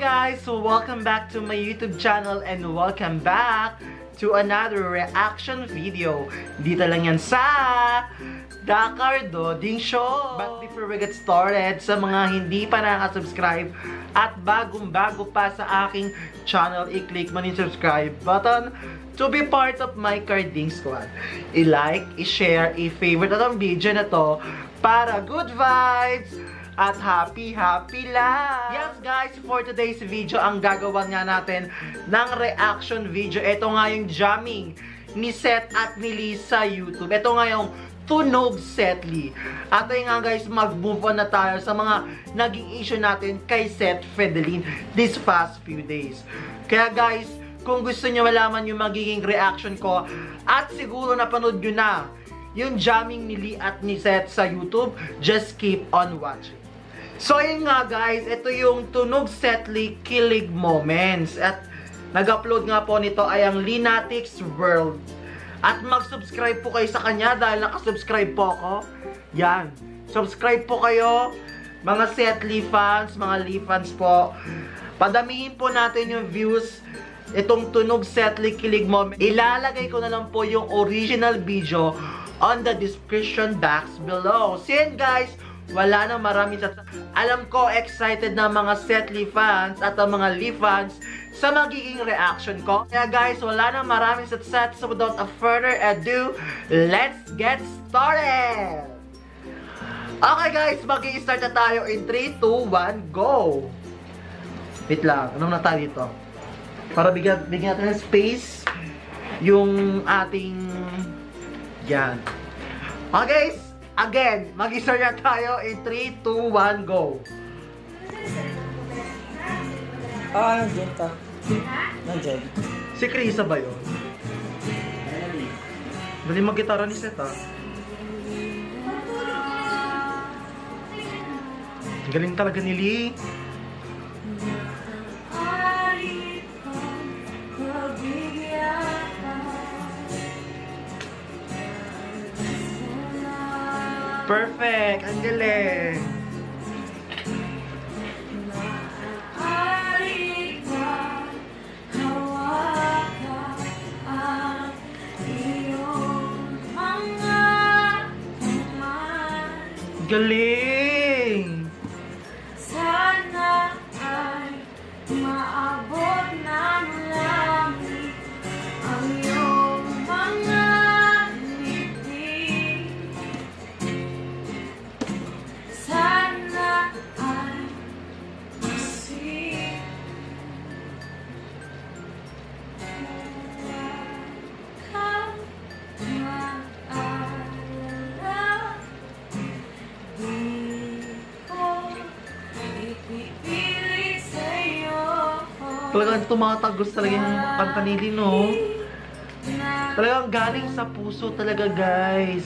guys! So welcome back to my YouTube channel and welcome back to another reaction video. Dito lang yan sa Dacardo Ding Show. But before we get started, sa mga hindi pa nakasubscribe at bagong-bago pa sa aking channel, i-click mo yung subscribe button to be part of my Carding Squad. I-like, i-share, i-favorite ang video na to para good vibes at happy lang! Yes guys, for today's video, ang gagawa nga natin ng reaction video. Ito nga yung jamming ni Seth at ni Lee sa YouTube. Ito nga yung Tunog Seth Lee. At ayun nga guys, mag-move on na tayo sa mga naging issue natin kay Seth Fideline these past few days. Kaya guys, kung gusto nyo malaman yung magiging reaction ko at siguro napanood nyo na yung jamming ni Lee at ni Seth sa YouTube, just keep on watching. So ayun nga guys, ito yung Tunog Seth Lee Kilig Moments. At nag-upload nga po nito ay ang Linatics World. At mag-subscribe po kayo sa kanya dahil nakasubscribe po ako. Yan, subscribe po kayo mga Seth Lee fans, mga Lee fans po. Padamihin po natin yung views itong Tunog Seth Lee Kilig Moments. Ilalagay ko na lang po yung original video on the description box below. So yan guys, wala nang maraming alam ko excited na mga Seth Lee fans at ang mga Lee fans sa magiging reaction ko. Kaya guys, wala nang maraming sat-sat. So without a further ado, let's get started! Okay guys, mag-i-start na tayo in 3, 2, 1, go! Wait lang, anong na tayo dito? Para bigyan natin ng space yung ating yan. Okay guys, again, mag-start na tayo in 3, 2, 1, go! Nandiyan ka. Nandiyan. Si Krisa ba yun? Dali mag-gitara ni Seth ah. Galing talaga ni Lee. Perfect! Ang galing! Galing! Sana ay maabot ng langit ang iyong mga ngiti. Sana ay masip ka maalala. Talagang tumatagos talaga yung kanta ni Lee, no? Talagang galing sa puso talaga, guys.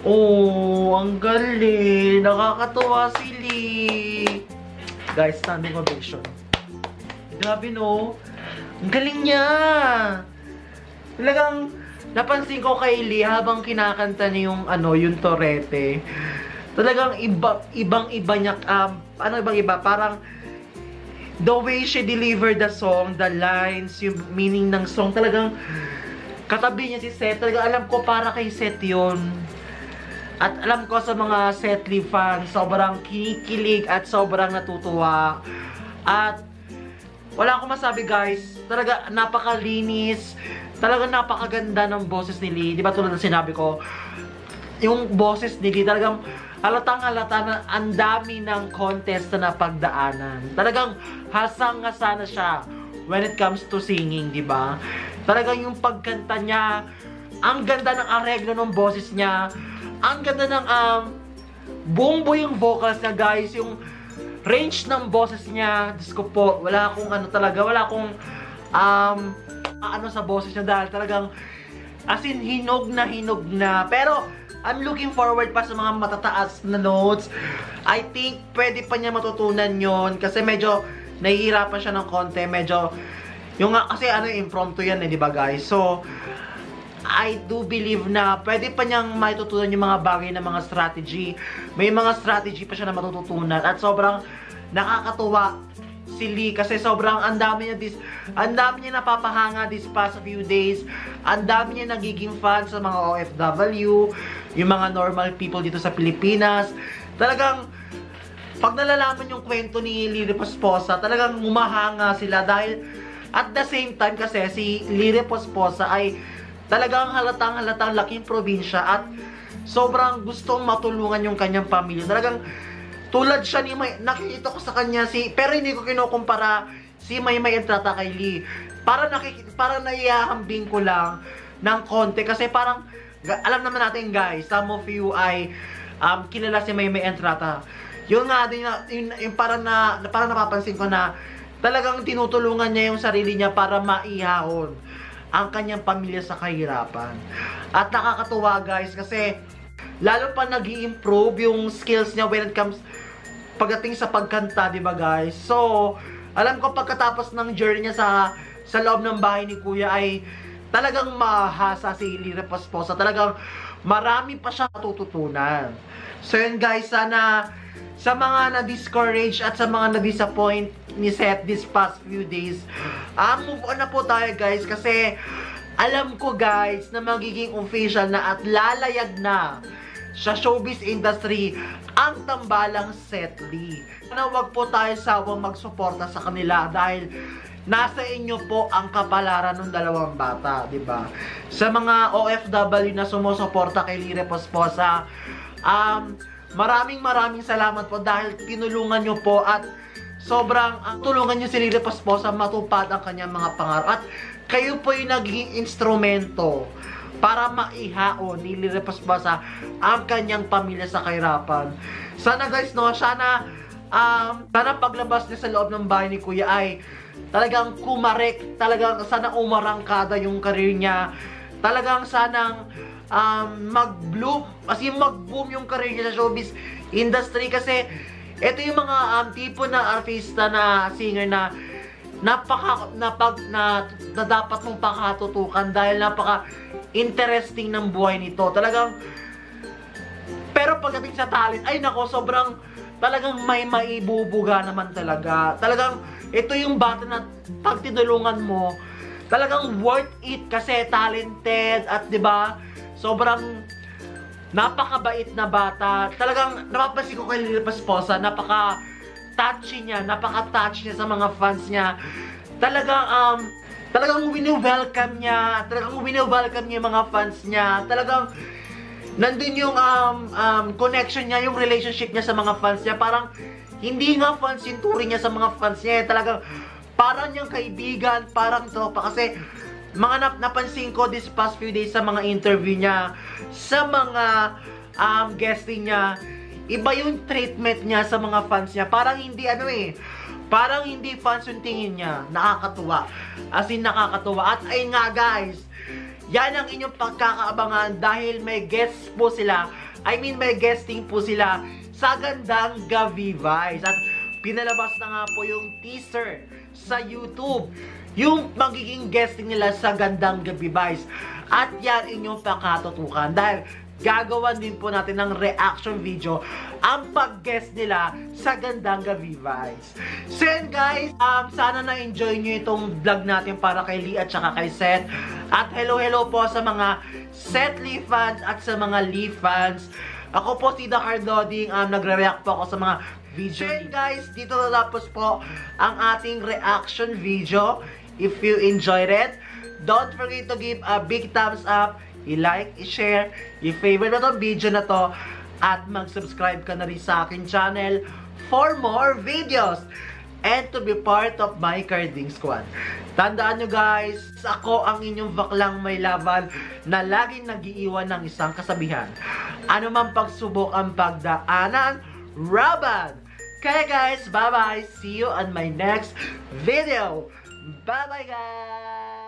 Oh, ang galing. Nakakatuwa si Lee. Guys, standing ovation. Grabe, no? Ang galing niya. Talagang napansin ko kay Lee habang kinakanta niya yung yung Torete. Talagang ibang-iba niya, ibang-iba, parang the way she delivered the song, the lines, yung meaning ng song, talagang katabi niya si Seth. Talagang alam ko para kay Seth yun. At alam ko sa mga Seth Lee fans, sobrang kinikilig at sobrang natutuwa. At wala akong masabi guys, talaga napakalinis, talaga napakaganda ng boses ni Lee. Diba tulad ng sinabi ko, yung boses ni Lee talagang halatang-halata na ang dami ng contest na napagdaanan. Talagang hasang-hasa na siya when it comes to singing, di ba? Talagang yung pagkanta niya, ang ganda ng areglo ng boses niya, ang ganda ng buong yung vocals niya, guys, yung range ng boses niya. Diyos ko po, wala akong ano talaga, wala akong ano sa boses niya dahil talagang as in hinog na. Pero I'm looking forward pa sa mga matataas na notes. I think pwede pa niya matutunan yon kasi medyo nahihirapan siya ng konti, medyo yung kasi ano impromptu yan di ba guys? So I do believe na pwede pa niyang matutunan yung mga bagay na mga strategy. May mga strategy pa siya na matututunan at sobrang nakakatuwa si Lee kasi sobrang ang dami niya napapahanga this past few days. Ang dami niya nagiging fan sa mga OFW, yung mga normal people dito sa Pilipinas. Talagang pag nalalaman yung kwento ni Lire Posposa, talagang humahanga sila dahil at the same time kasi si Lire Posposa ay talagang halatang laking probinsya at sobrang gustong matulungan yung kanyang pamilya. Talagang tulad siya ni May, nakikita ko sa kanya pero hindi ko kinukumpara si Maymay Entrata kay Lee. Parang naihahambing ko lang ng konti kasi parang alam naman natin guys, some of you ay kilala si Maymay Entrata. Yung nga din yung parang napapansin ko na talagang tinutulungan niya yung sarili niya para maihahon ang kanyang pamilya sa kahirapan. At nakakatuwa guys kasi lalo pa nag-i-improve yung skills niya when it comes pagdating sa pagkanta, di ba guys? So, alam ko pagkatapos ng journey niya sa loob ng bahay ni Kuya ay talagang mahasa si Lire Posposa. Talagang marami pa siya matututunan. So yun guys, sana sa mga na-discourage at sa mga na-disappoint ni Seth this past few days, move on na po tayo guys kasi alam ko guys na magiging official na at lalayag na sa showbiz industry ang tambalang Seth Lee. Sana wag po tayo sawang magsuporta sa kanila dahil nasa inyo po ang kapalaran ng dalawang bata, di ba? Sa mga OFW na sumusuporta kay Lire Posposa, maraming salamat po dahil tinulungan nyo po at sobrang tulungan nyo si Lire Posposa matupad ang kanyang mga pangarap. At kayo po yung naging instrumento para maihaon ni Lire Posposa ang kanyang pamilya sa kahirapan. Sana guys, no, sana paglabas niya sa loob ng bahay ni Kuya ay talagang kumarek, talagang sana umarangkada yung career niya. Talagang sanang mag-bloom, kasi mag-boom yung career niya sa showbiz industry kasi ito yung mga tipo na artista na singer na dapat mong pakatutukan dahil napaka-interesting ng buhay nito. Talagang pero pagdating sa talent, ay nako, sobrang talagang may maibubuga naman talaga. Talagang ito yung bata na pag tinulungan mo, talagang worth it kasi talented at 'di ba? Sobrang napakabait na bata. Talagang napapansin ko kay Lire Posposa, napaka-touchy niya sa mga fans niya. Talagang wini-welcome niya yung mga fans niya. Talagang nandun yung connection niya, yung relationship niya sa mga fans niya. Parang hindi nga fans yung turing niya sa mga fans niya. Talagang parang yung kaibigan, parang tropa. Kasi mga napansin ko this past few days sa mga interview niya, sa mga guesting niya, iba yung treatment niya sa mga fans niya. Parang hindi parang hindi fans yung tingin niya. Nakakatuwa. As in nakakatuwa. At ayun nga guys, yan ang inyong pagkakaabangan dahil may guests po sila. May guesting po sila sa Gandang Gabi Vibes. At pinalabas na nga po yung teaser sa YouTube, yung magiging guesting nila sa Gandang Gabi Vibes. At yan inyong pakatutukan dahil gagawan din po natin ng reaction video ang pag-guest nila sa Gandang Gabi Vibes. So yun guys, sana na-enjoy nyo itong vlog natin para kay Lee at saka kay Seth. At hello po sa mga Seth Lee fans at sa mga Lee fans. Ako po si Dakar Doding, nagre-react po ako sa mga video. So yun guys, dito natapos po ang ating reaction video. If you enjoyed it, don't forget to give a big thumbs up, i-like, i-share, i-favorite na itong video na to, at mag-subscribe ka na rin sa akin channel for more videos. and to be part of my carding squad. Tandaan nyo guys, ako ang inyong baklang may laban na laging nag-iiwan ng isang kasabihan. Ano man pagsubok ang pagdaanan, laban! Kaya guys, bye-bye! See you on my next video! Bye-bye guys!